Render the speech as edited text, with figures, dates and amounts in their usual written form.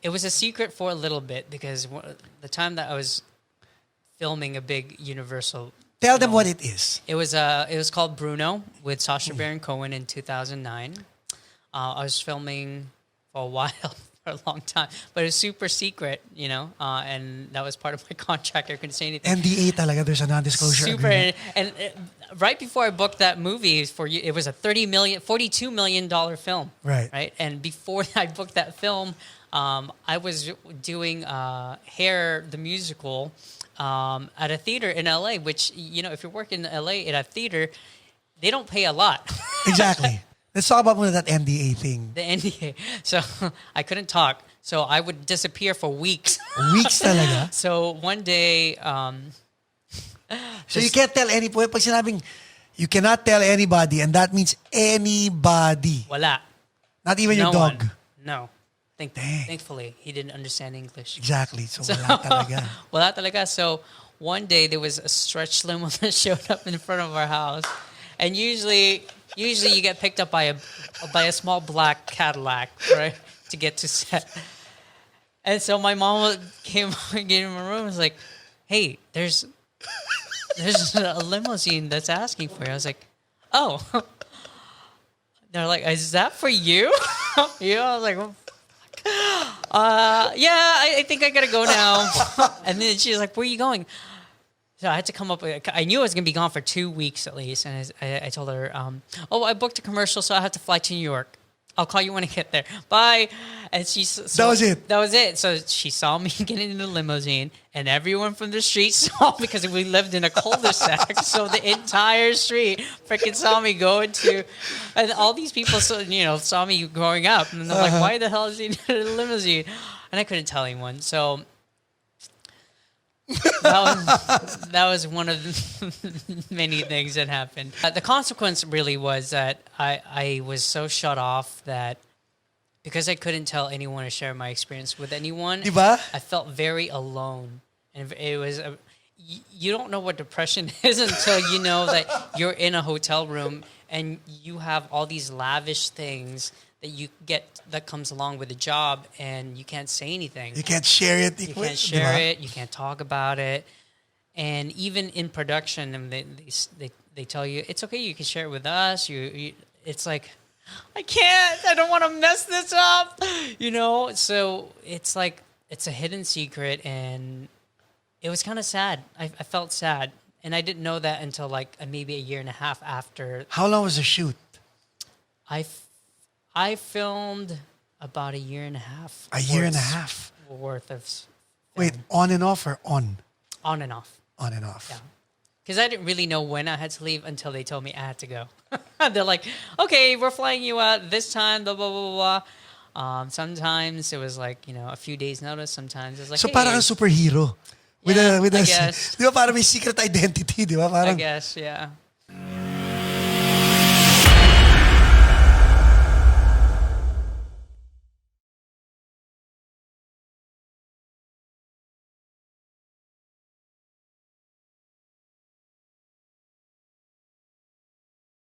It was a secret for a little bit because the time that I was filming a big Universal Tell them film, what it is. it was called BRUNO with Sacha Baron Cohen in 2009. I was filming for a while, for a long time, but it was super secret, and that was part of my contract. I couldn't say anything. NDA talaga, there's a non-disclosure Super, agreement. and right before I booked that movie it was a $42 million film. Right. And before I booked that film, I was doing Hair the musical at a theater in LA. Which if you're working in LA at a theater, they don't pay a lot. Exactly. Let's talk about that NDA thing. The NDA. So I couldn't talk. So I would disappear for weeks. Weeks talaga? So one day. So you can't tell pag sinabing, you cannot tell anybody, and that means anybody. Wala. Not even your dog. One. No. Thankfully, he didn't understand English. Exactly. So wala talaga. Wala talaga. So one day there was a stretch limo that showed up in front of our house, and usually you get picked up by a small black Cadillac, right, to get to set. And so my mom came in my room and was like, "Hey, there's a limousine that's asking for you." I was like, "Oh." They're like, "Is that for you?" I was like, "Oh, yeah, I think I gotta go now." And then she was like, "Where are you going?" So I had to come up with, I knew I was gonna be gone for 2 weeks at least, and I told her, "Oh, I booked a commercial, so I have to fly to New York. I'll call you when I get there. Bye." And that was it. That was it. So she saw me getting in the limousine, and everyone from the street saw, because we lived in a cul-de-sac. So the entire street freaking saw me going to, and all these people saw me growing up, and I'm like, "Why the hell is he in a limousine?" And I couldn't tell anyone. So that was one of the many things that happened. The consequence really was that I was so shut off that because I couldn't tell anyone or share my experience with anyone, Diba? I felt very alone. And it was you don't know what depression is until you know that you're in a hotel room and you have all these lavish things that you get that comes along with the job, and you can't say anything. You can't share it. You can't share it. You can't talk about it. And even in production, and they tell you it's okay. You can share it with us. It's like, I can't. I don't want to mess this up. So it's like it's a hidden secret, and it was kind of sad. I felt sad, and I didn't know that until like maybe a year and a half after. How long was the shoot? I filmed about a year and a half. A year and a half worth of. Wait, on and off or on? On and off. On and off. Yeah. Because I didn't really know when I had to leave until they told me I had to go. They're like, "Okay, we're flying you out this time, blah, blah, blah, blah." Sometimes it was like, a few days notice. Sometimes it's like, so hey. parang a superhero. I guess. Di ba parang may secret identity, di ba? I guess, yeah.